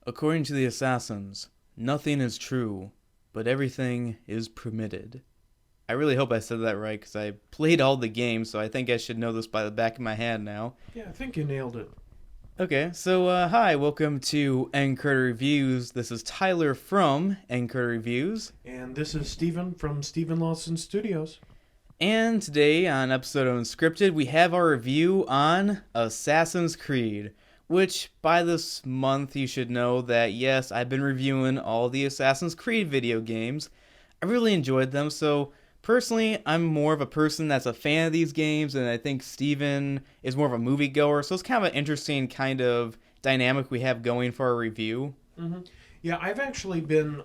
According to the assassins, nothing is true, but everything is permitted. I really hope I said that right because I played all the games, so I think I should know this by the back of my hand now. Yeah, I think you nailed it. Okay, so hi, welcome to Encurter Reviews. This is Tyler from Encurter Reviews, And this is Steven from Steven Lawson Studios. and today on episode of Unscripted, we have our review on Assassin's Creed. Which, by this month, you should know that yes, I've been reviewing all the Assassin's Creed video games. I really enjoyed them, so personally, I'm more of a person that's a fan of these games, and I think Steven is more of a moviegoer, so it's kind of an interesting kind of dynamic we have going for our review. Mm-hmm. Yeah, I've actually been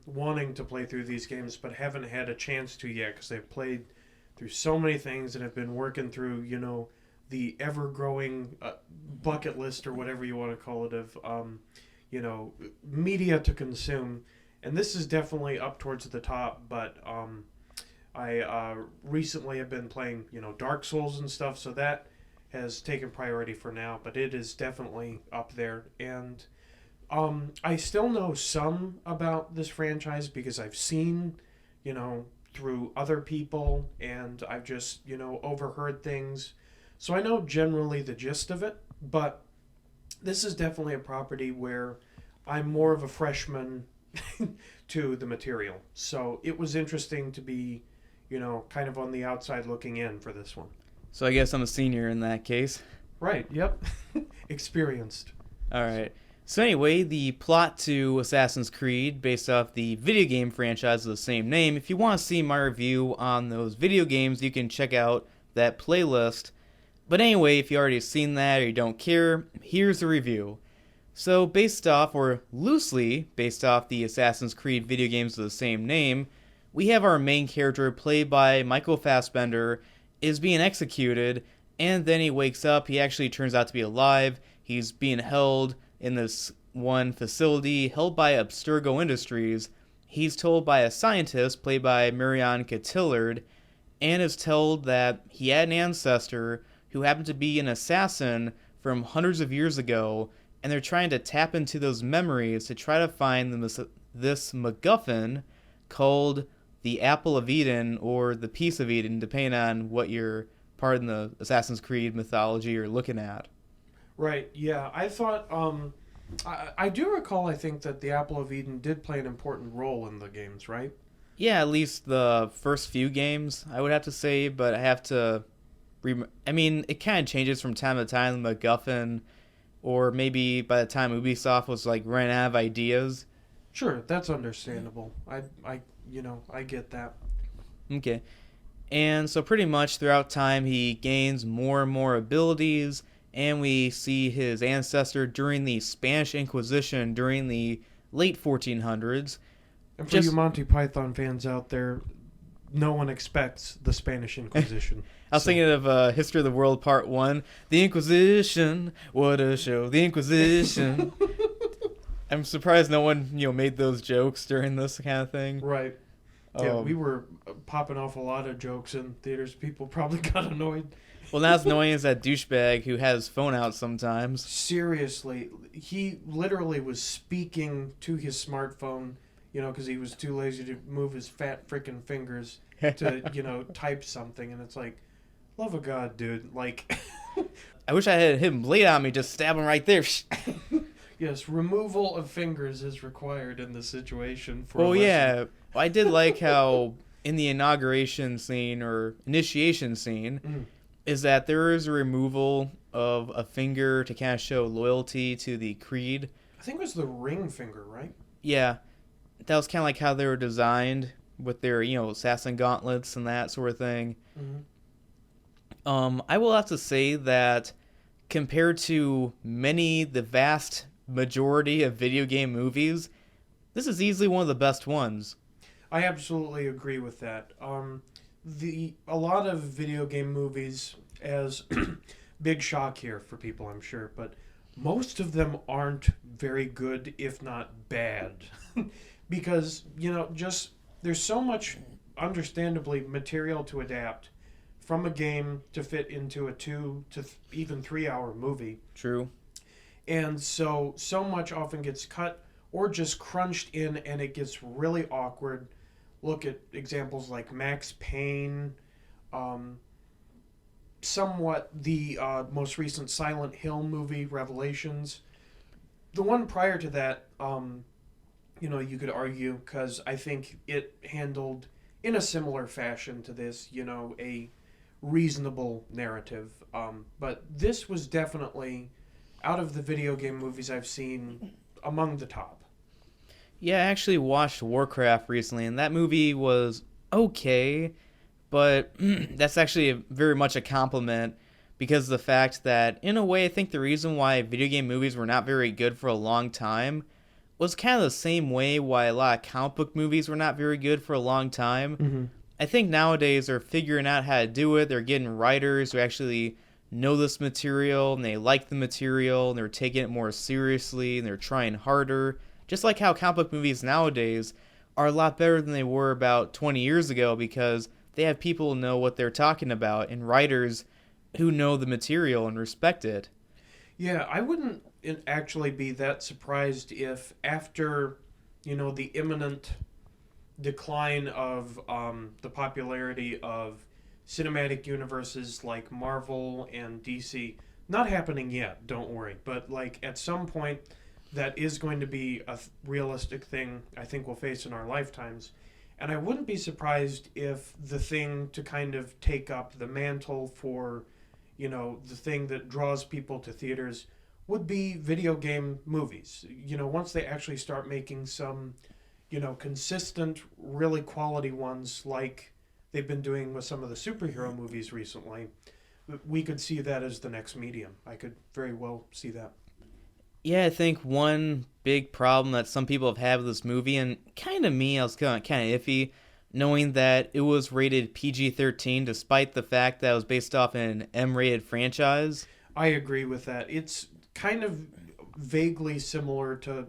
wanting to play through these games, but haven't had a chance to yet because I've played through so many things and have been working through, the ever-growing bucket list or whatever you want to call it of, media to consume. And this is definitely up towards the top, but I recently have been playing, Dark Souls and stuff, so that has taken priority for now, but it is definitely up there. And I still know some about this franchise because I've seen, through other people, and I've just, overheard things. So I know generally the gist of it, but this is definitely a property where I'm more of a freshman to the material. So it was interesting to be, kind of on the outside looking in for this one. So I guess I'm a senior in that case. Right, yep. Experienced. Alright. So anyway, the plot to Assassin's Creed, based off the video game franchise of the same name, if you want to see my review on those video games, you can check out that playlist. But anyway, if you already seen that or you don't care, here's the review. So based off, or loosely based off the Assassin's Creed video games of the same name, we have our main character played by Michael Fassbender is being executed, and then he wakes up, he actually turns out to be alive, he's being held in this one facility held by Abstergo Industries. He's told by a scientist played by Marion Cotillard, and is told that he had an ancestor who happened to be an assassin from hundreds of years ago, and they're trying to tap into those memories to try to find this MacGuffin called the Apple of Eden or the Piece of Eden, depending on what your part in the Assassin's Creed mythology you're looking at. Right, yeah. I thought, I do recall, I think, that the Apple of Eden did play an important role in the games, right? Yeah, at least the first few games, I would have to say, but I have to. I mean, it kind of changes from time to time, the MacGuffin, or maybe by the time Ubisoft was like running out of ideas. Sure, that's understandable. I get that. Okay. And so pretty much throughout time, he gains more and more abilities, and we see his ancestor during the Spanish Inquisition during the late 1400s. And for Just you Monty Python fans out there, no one expects the Spanish Inquisition. I was thinking of History of the World Part 1. The Inquisition, what a show. The Inquisition. I'm surprised no one, made those jokes during this kind of thing. Right. Yeah, we were popping off a lot of jokes in theaters. People probably got annoyed. Well, not as annoying as that douchebag who has his phone out sometimes. Seriously, he literally was speaking to his smartphone, because he was too lazy to move his fat freaking fingers to, type something. And it's like, love of God, dude. Like, I wish I had him blade on me, just stab him right there. yes, removal of fingers is required in this situation. Oh, yeah. I did like how in the inauguration scene or initiation scene is that there is a removal of a finger to kind of show loyalty to the creed. I think it was the ring finger, right? Yeah. That was kind of like how they were designed with their, assassin gauntlets and that sort of thing. I will have to say that compared to the vast majority of video game movies, this is easily one of the best ones. I absolutely agree with that. A lot of video game movies, as big shock here for people, I'm sure, but most of them aren't very good, if not bad, because just there's so much, understandably, material to adapt from a game to fit into a 2 to even 3 hour movie. True. And so much often gets cut or just crunched in, and it gets really awkward. Look at examples like Max Payne, um, somewhat the most recent Silent Hill movie, Revelations. The one prior to that, you could argue, because I think it handled in a similar fashion to this, a reasonable narrative. But this was definitely, out of the video game movies I've seen, among the top. Yeah, I actually watched Warcraft recently, and that movie was okay, but that's actually very much a compliment because of the fact that, in a way, I think the reason why video game movies were not very good for a long time was kind of the same way why a lot of comic book movies were not very good for a long time. Mm-hmm. I think nowadays they're figuring out how to do it. They're getting writers who actually know this material and they like the material and they're taking it more seriously and they're trying harder. Just like how comic book movies nowadays are a lot better than they were about 20 years ago because they have people who know what they're talking about and writers who know the material and respect it. Yeah, I wouldn't actually be that surprised if after, the imminent decline of the popularity of cinematic universes like Marvel and DC, not happening yet, don't worry, but like at some point that is going to be a realistic thing I think we'll face in our lifetimes. And I wouldn't be surprised if the thing to kind of take up the mantle for, the thing that draws people to theaters would be video game movies. Once they actually start making some, consistent, really quality ones like they've been doing with some of the superhero movies recently, we could see that as the next medium. I could very well see that. Yeah, I think one big problem that some people have had with this movie, and kind of me, I was kind of iffy, knowing that it was rated PG-13 despite the fact that it was based off an M-rated franchise. I agree with that. It's kind of vaguely similar to,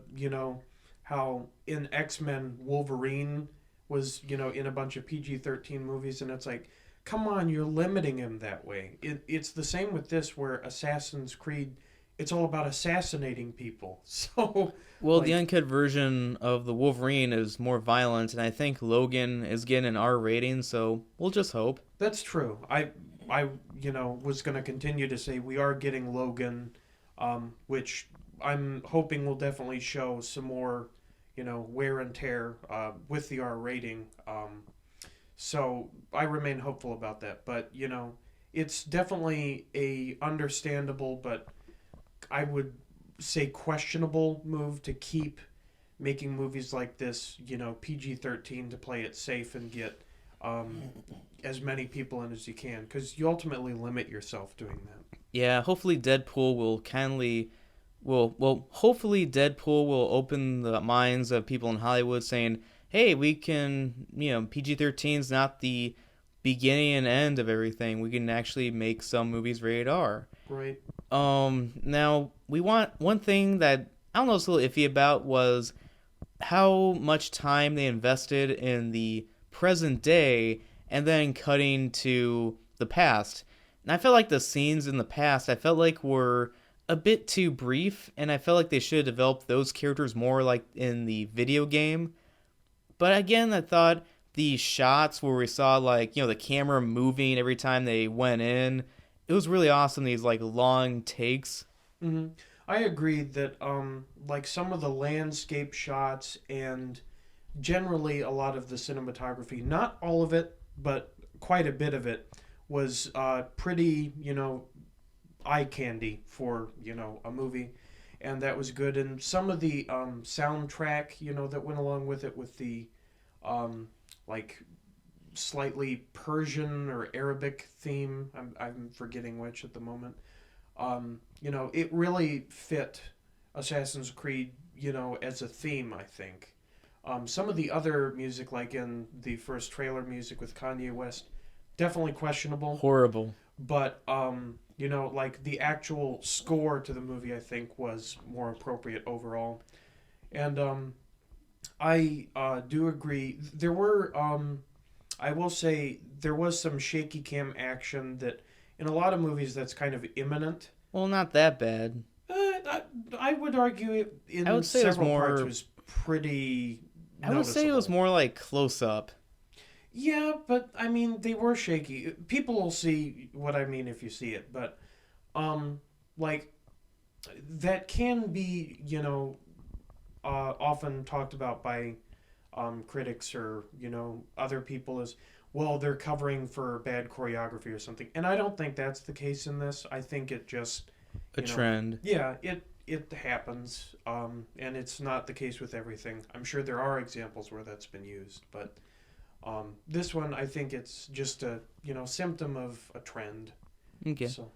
how in X-Men Wolverine was, in a bunch of PG-13 movies, and it's like, come on, you're limiting him that way. It's the same with this, where Assassin's Creed, it's all about assassinating people. So, Well, the like, uncut version of the Wolverine is more violent, and I think Logan is getting an R rating, so we'll just hope. that's true. I was going to continue to say we are getting Logan, which I'm hoping will definitely show some more, wear and tear with the R rating. So I remain hopeful about that. But it's definitely a understandable, but I would say questionable move to keep making movies like this, PG-13 to play it safe and get um, as many people in as you can, because you ultimately limit yourself doing that. Yeah, hopefully Deadpool will kindly hopefully Deadpool will open the minds of people in Hollywood saying, "Hey, we can, PG-13 is not the beginning and end of everything. We can actually make some movies rated R." Right. Now we want one thing that I don't know is a little iffy about was how much time they invested in the present day and then cutting to the past. And I felt like the scenes in the past, I felt like were a bit too brief, and I felt like they should have developed those characters more like in the video game. But again, I thought the shots where we saw like, the camera moving every time they went in, it was really awesome, these like long takes. Hmm. I agree that like some of the landscape shots and generally a lot of the cinematography, not all of it, but quite a bit of it, was pretty, eye candy for, a movie. And that was good. And some of the soundtrack, that went along with the um, like slightly Persian or Arabic theme. I'm forgetting which at the moment. It really fit Assassin's Creed, as a theme, I think. Some of the other music, like in the first trailer music with Kanye West, definitely questionable. Horrible. But, like the actual score to the movie, I think, was more appropriate overall. And I do agree. There were, I will say, there was some shaky cam action that in a lot of movies that's kind of imminent. Well, not that bad. I would argue it in I would say it was several parts more. was pretty I would say it was noticeable. more like close up. Yeah, but I mean they were shaky. People will see what I mean if you see it, but like that can be often talked about by critics or other people as well. They're covering for bad choreography or something, and I don't think that's the case in this. I think it just A trend. yeah, it happens, and it's not the case with everything. I'm sure there are examples where that's been used, but this one I think it's just a symptom of a trend. Okay. So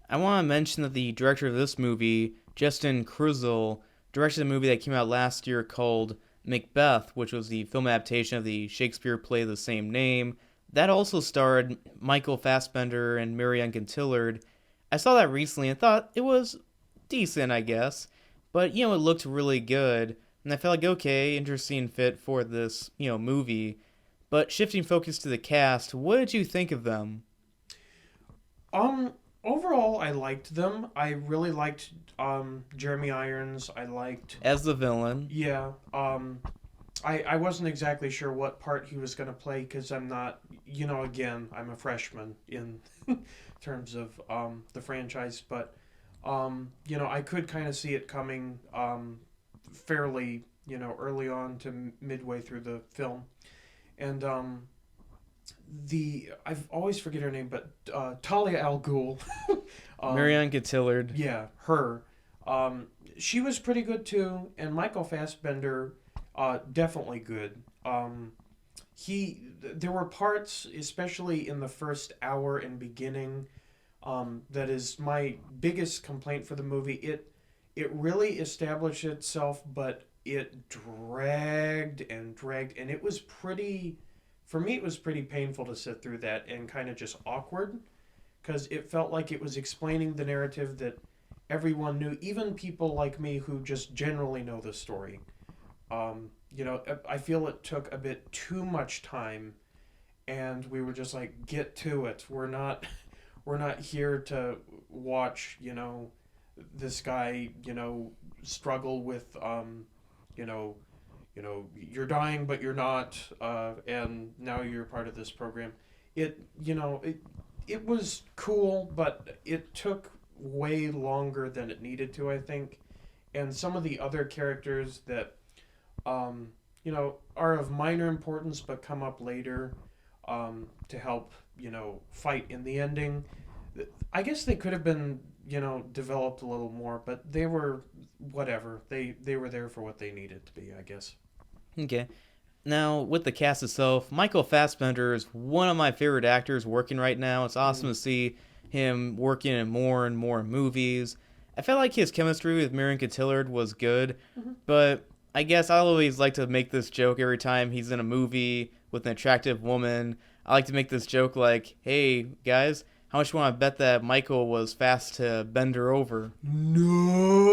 I want to mention that the director of this movie, Justin Kurzel, directed a movie that came out last year called Macbeth, which was the film adaptation of the Shakespeare play of the same name. That also starred Michael Fassbender and Marion Cotillard. I saw that recently and thought it was decent, I guess. But, it looked really good. And I felt like, okay, interesting fit for this, movie. But shifting focus to the cast, what did you think of them? um overall I liked them. I really liked Jeremy Irons. I liked As the villain. yeah. I wasn't exactly sure what part he was going to play because I'm not, again, I'm a freshman in terms of the franchise, but, I could kind of see it coming fairly, early on to midway through the film. And I've always forget her name, but Talia al Ghul. Marion Cotillard. Yeah, her. She was pretty good too, and Michael Fassbender, definitely good. There were parts, especially in the first hour and beginning, that is my biggest complaint for the movie. It really established itself, but it dragged and dragged, and it was pretty. For me, it was pretty painful to sit through that and kind of just awkward, because it felt like it was explaining the narrative that everyone knew, even people like me who just generally know the story. I feel it took a bit too much time, and we were just like, get to it. We're not here to watch, this guy, struggle with, you know, you're dying but you're not, and now you're part of this program. It was cool, but it took way longer than it needed to, I think. And some of the other characters that are of minor importance but come up later to help, fight in the ending. I guess they could have been, developed a little more, but they were whatever. They were there for what they needed to be, I guess. Okay. Now, with the cast itself, Michael Fassbender is one of my favorite actors working right now. It's awesome to see him working in more and more movies. I felt like his chemistry with Marion Cotillard was good, but I guess I always like to make this joke every time he's in a movie with an attractive woman. I like to make this joke like, hey, guys, how much you want to bet that Michael was fast to bend her over? No.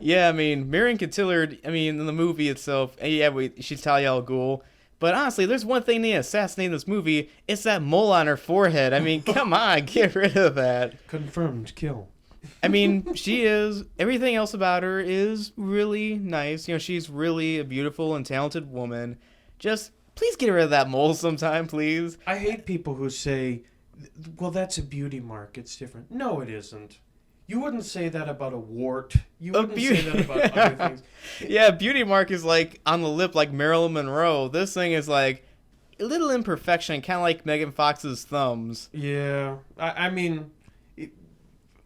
Yeah, I mean, Marion Cotillard, in the movie itself, she's Talia al Ghul. But honestly, there's one thing they assassinate in this movie. It's that mole on her forehead. Come on, get rid of that. Confirmed kill. She is, everything else about her is really nice. She's really a beautiful and talented woman. Just, please get rid of that mole sometime, please. I hate people who say, well, that's a beauty mark. It's different. No, it isn't. You wouldn't say that about a wart. You wouldn't say that about other things. Yeah, beauty mark is like on the lip like Marilyn Monroe. This thing is like a little imperfection, kind of like Megan Fox's thumbs. Yeah.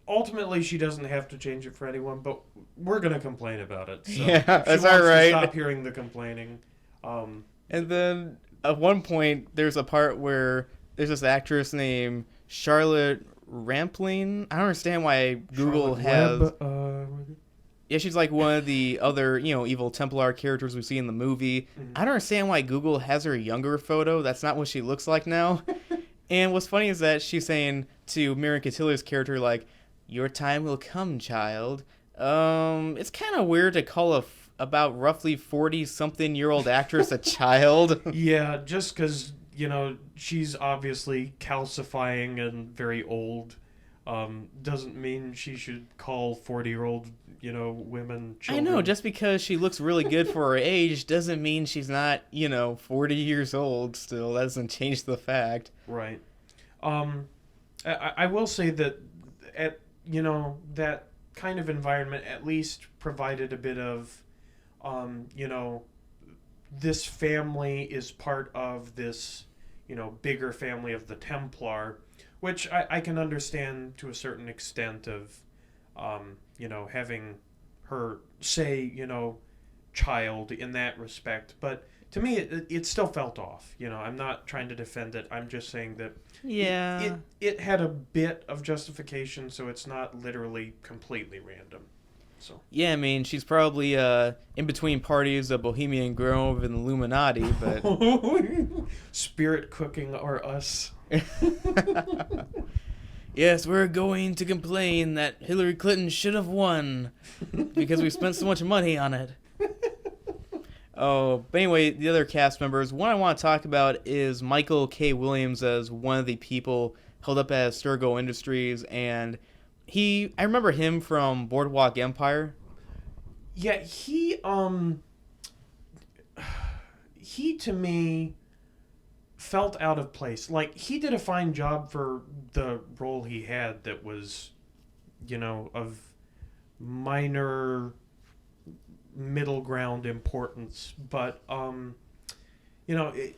Ultimately, she doesn't have to change it for anyone, but we're going to complain about it. So Yeah, that's all right. Stop hearing the complaining. And then at one point, there's a part where there's this actress named Charlotte Rampling. I don't understand why Google has. Yeah, she's like one of the other, evil Templar characters we see in the movie. I don't understand why Google has her younger photo. That's not what she looks like now. And what's funny is that she's saying to Marion Cotillard's character, like, your time will come, child. It's kind of weird to call about roughly 40-something-year-old actress a child. Yeah, just because, she's obviously calcifying and very old. doesn't mean she should call 40-year-old, women I children. know, just because she looks really good for her age doesn't mean she's not, 40 years old still. That doesn't change the fact. Right. I will say that that kind of environment at least provided a bit of, this family is part of this, bigger family of the Templar, which I can understand to a certain extent of, having her say, child in that respect. But to me, it still felt off. I'm not trying to defend it. I'm just saying that Yeah. it had a bit of justification, so it's not literally completely random. So Yeah, I mean, she's probably in between parties of Bohemian Grove and Illuminati, but spirit cooking or us. yes, we're going to complain that Hillary Clinton should have won because we spent so much money on it. Oh, but anyway, the other cast members, one I want to talk about is Michael K. Williams as one of the people held up at Sturgo Industries, and I remember him from Boardwalk Empire. Yeah, he to me felt out of place. Like, he did a fine job for the role he had that was, of minor middle ground importance, but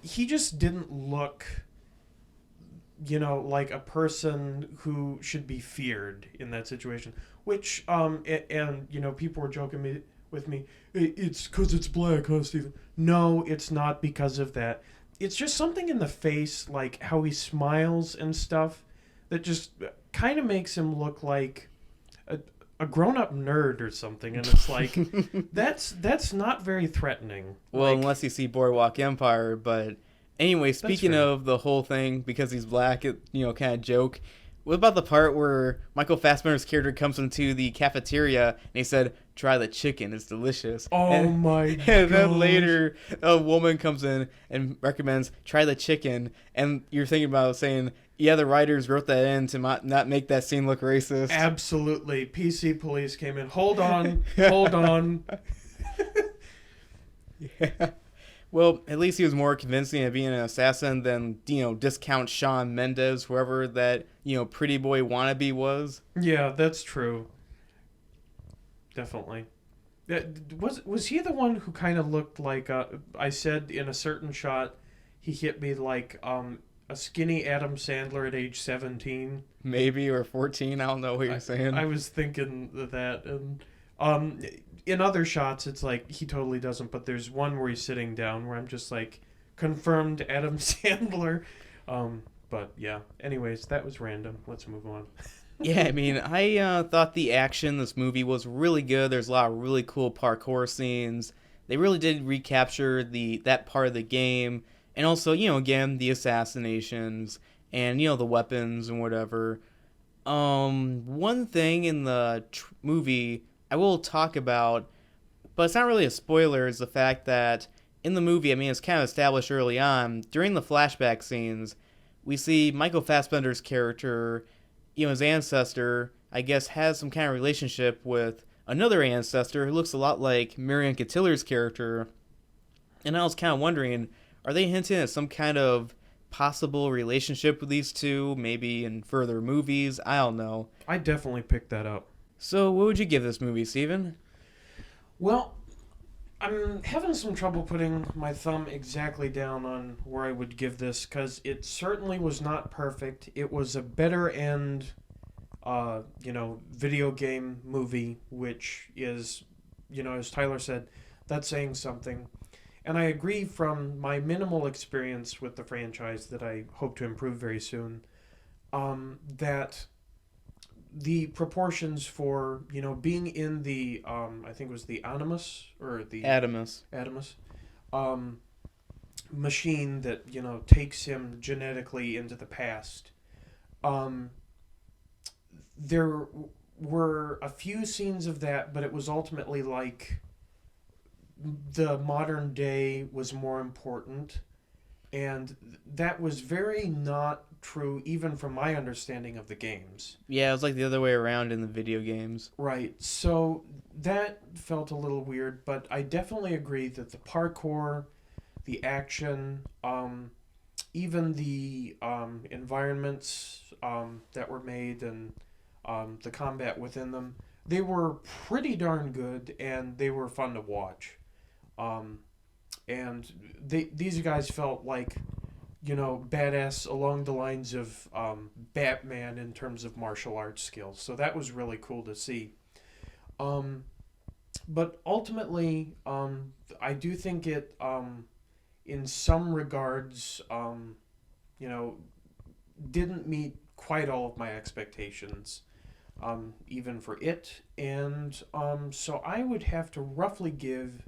he just didn't look like a person who should be feared in that situation, which and people were joking with me, it's because it's black, huh, Stephen? No, it's not because of that. It's just something in the face, like how he smiles and stuff, that just kind of makes him look like a grown-up nerd or something, and it's like that's not very threatening. Well, Like, unless you see Boardwalk Empire, but anyway, speaking fair. of the whole thing, because he's black, kind of joke. What about the part where Michael Fassbender's character comes into the cafeteria and he said, "Try the chicken, it's delicious." Oh my god. And then later, a woman comes in and recommends, "Try the chicken." And you're thinking about saying, yeah, the writers wrote that in to not make that scene look racist. Absolutely. PC police came in. Hold on. Hold on. Yeah. Well, at least he was more convincing of being an assassin than, discount Shawn Mendes, whoever that, pretty boy wannabe was. Yeah, that's true. Definitely. Was he the one who kind of looked like, I said in a certain shot, he hit me like a skinny Adam Sandler at age 17? Maybe, or 14, I don't know what you're saying. I was thinking that, and in other shots, it's like he totally doesn't, but there's one where he's sitting down where I'm just like, confirmed Adam Sandler. But yeah, anyways, that was random. Let's move on. Yeah, I mean, I thought the action in this movie was really good. There's a lot of really cool parkour scenes. They really did recapture that part of the game. And also, again, the assassinations and, the weapons and whatever. One thing in the movie I will talk about, but it's not really a spoiler, is the fact that in the movie, I mean, it's kind of established early on, during the flashback scenes, we see Michael Fassbender's character, his ancestor, I guess, has some kind of relationship with another ancestor who looks a lot like Marion Cotillard's character. And I was kind of wondering, are they hinting at some kind of possible relationship with these two, maybe in further movies? I don't know. I definitely picked that up. So, what would you give this movie, Steven? Well, I'm having some trouble putting my thumb exactly down on where I would give this, because it certainly was not perfect. It was a better end, video game movie, which is, as Tyler said, that's saying something. And I agree from my minimal experience with the franchise that I hope to improve very soon, that the proportions for, being in the, I think it was the Animus, or the... Adamus. Machine that, takes him genetically into the past. There were a few scenes of that, but it was ultimately like the modern day was more important. And that was very not true, even from my understanding of the games. Yeah, it was like the other way around in the video games. Right. So that felt a little weird, but I definitely agree that the parkour, the action, even the environments that were made and the combat within them, they were pretty darn good and they were fun to watch. Um, and these guys felt like, badass along the lines of Batman in terms of martial arts skills. So that was really cool to see. Um, but ultimately, I do think it, in some regards, you know, didn't meet quite all of my expectations, even for it. And so I would have to roughly give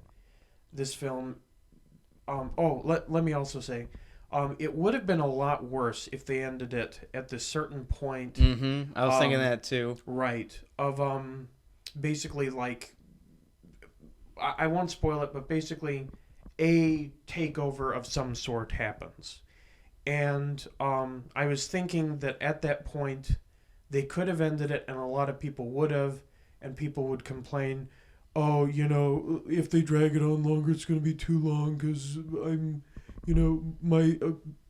this film. Let me also say, it would have been a lot worse if they ended it at this certain point. Mm-hmm. I was thinking that too. Right. Of basically like I won't spoil it, but basically a takeover of some sort happens. And I was thinking that at that point they could have ended it and a lot of people would have, and people would complain, oh, if they drag it on longer, it's going to be too long because my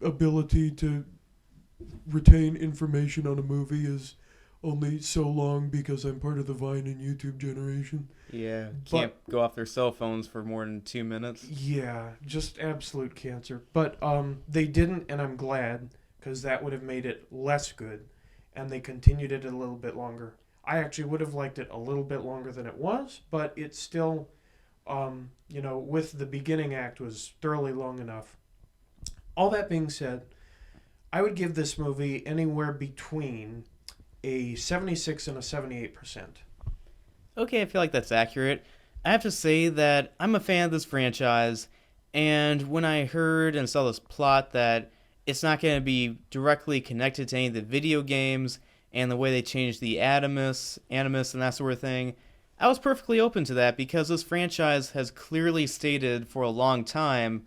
ability to retain information on a movie is only so long because I'm part of the Vine and YouTube generation. Yeah, can't go off their cell phones for more than 2 minutes. Yeah, just absolute cancer. But they didn't, and I'm glad, because that would have made it less good, and they continued it a little bit longer. I actually would have liked it a little bit longer than it was, but it's still, with the beginning act was thoroughly long enough. All that being said, I would give this movie anywhere between a 76 and a 78%. Okay, I feel like that's accurate. I have to say that I'm a fan of this franchise, and when I heard and saw this plot that it's not going to be directly connected to any of the video games and the way they changed the animus and that sort of thing, I was perfectly open to that because this franchise has clearly stated for a long time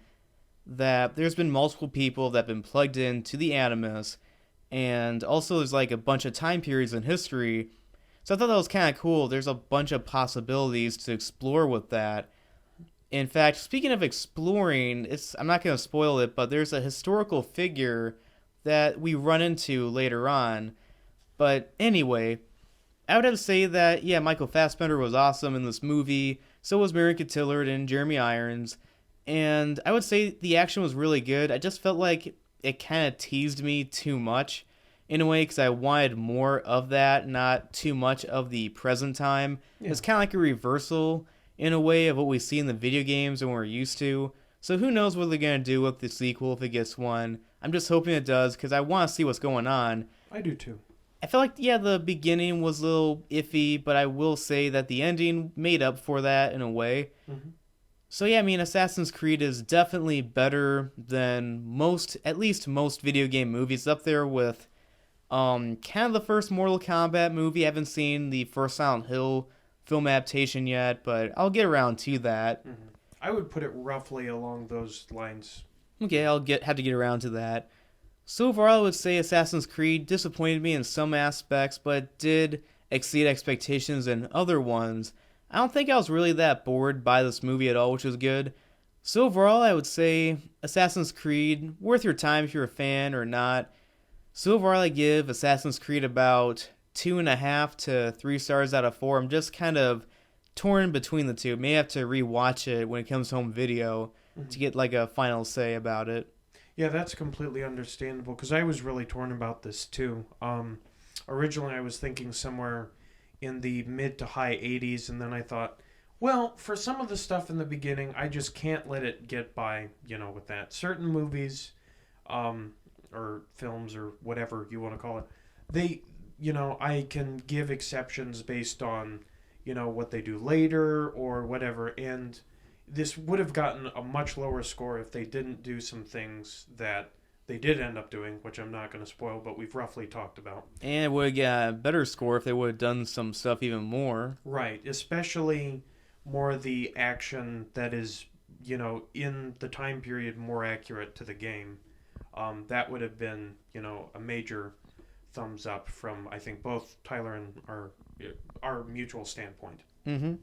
that there's been multiple people that have been plugged into the animus, and also there's like a bunch of time periods in history. So I thought that was kind of cool. There's a bunch of possibilities to explore with that. In fact, speaking of exploring, I'm not going to spoil it, but there's a historical figure that we run into later on. But anyway, I would have to say that, yeah, Michael Fassbender was awesome in this movie. So was Marion Cotillard and Jeremy Irons. And I would say the action was really good. I just felt like it kind of teased me too much in a way because I wanted more of that, not too much of the present time. Yeah. It's kind of like a reversal in a way of what we see in the video games and we're used to. So who knows what they're going to do with the sequel if it gets one. I'm just hoping it does because I want to see what's going on. I do too. I felt like, yeah, the beginning was a little iffy, but I will say that the ending made up for that in a way. Mm-hmm. So yeah, I mean, Assassin's Creed is definitely better than at least most video game movies. Up there with kind of the first Mortal Kombat movie. I haven't seen the first Silent Hill film adaptation yet, but I'll get around to that. Mm-hmm. I would put it roughly along those lines. Okay, have to get around to that. So overall, I would say Assassin's Creed disappointed me in some aspects, but did exceed expectations in other ones. I don't think I was really that bored by this movie at all, which was good. So overall, I would say Assassin's Creed, worth your time if you're a fan or not. So overall, I give Assassin's Creed about 2.5 to 3 stars out of 4. I'm just kind of torn between the two. May have to rewatch it when it comes home video to get like a final say about it. Yeah, that's completely understandable because I was really torn about this too. Originally, I was thinking somewhere in the mid to high 80s, and then I thought, well, for some of the stuff in the beginning, I just can't let it get by, with that. Certain movies, or films, or whatever you want to call it, they, I can give exceptions based on, what they do later or whatever, and this would have gotten a much lower score if they didn't do some things that they did end up doing, which I'm not going to spoil, but we've roughly talked about. And it would have got a better score if they would have done some stuff even more. Right, especially more the action that is in the time period more accurate to the game, that would have been, a major thumbs up from, I think, both Tyler and our mutual standpoint. Mm-hmm.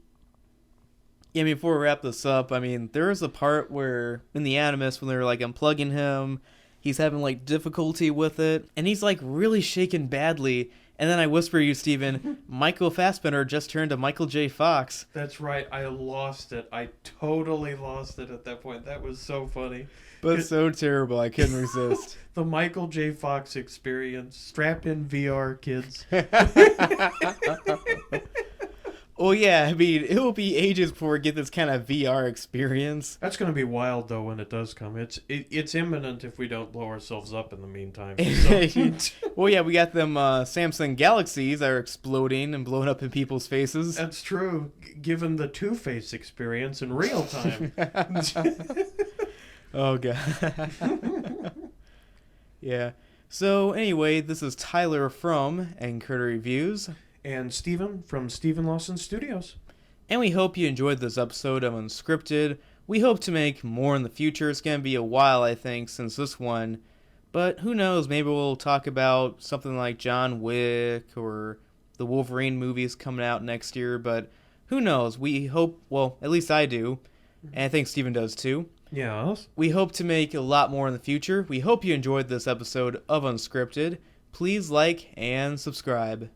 Yeah, before we wrap this up, there is a part where in the Animus, when they're like unplugging him, he's having like difficulty with it, and he's like really shaken badly. And then I whisper to you, Steven, Michael Fassbender just turned to Michael J. Fox. That's right. I lost it. I totally lost it at that point. That was so funny. But so terrible. I couldn't resist. The Michael J. Fox experience. Strap in VR, kids. Well, yeah, it will be ages before we get this kind of VR experience. That's going to be wild, though, when it does come. It's imminent if we don't blow ourselves up in the meantime. So. Well, yeah, we got them Samsung Galaxies that are exploding and blowing up in people's faces. That's true, given the Two-Face experience in real time. Oh, God. Yeah. So, anyway, this is Tyler from Critter Reviews. And Steven from Steven Lawson Studios. And we hope you enjoyed this episode of Unscripted. We hope to make more in the future. It's going to be a while, I think, since this one. But who knows, maybe we'll talk about something like John Wick or the Wolverine movies coming out next year. But who knows? We hope, well, at least I do. And I think Steven does too. Yes. We hope to make a lot more in the future. We hope you enjoyed this episode of Unscripted. Please like and subscribe.